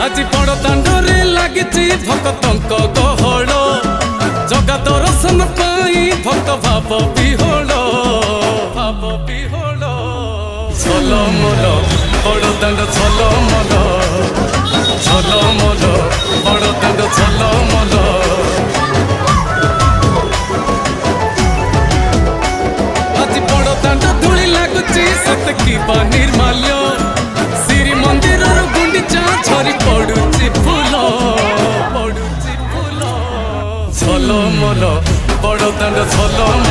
আজি বড় দাଣ୍ଡরে লাগিছি ভক্তଙ୍କ গহଳ জগা দর্শন পাই ভক্ত ভাব বিহଳ ঝলমল বড় দাণ্ড ঝলমল ঝলমল বড় দাণ্ড ঝলমল আজি বড় দাণ্ড ধূলি লাগুছি সতকি বা নির্মাল্য শ্রী মন্দিরর গুন্ডিচা ঝরি পড়ুছি ফুল ঝলমল বড় দাণ্ড ঝলমল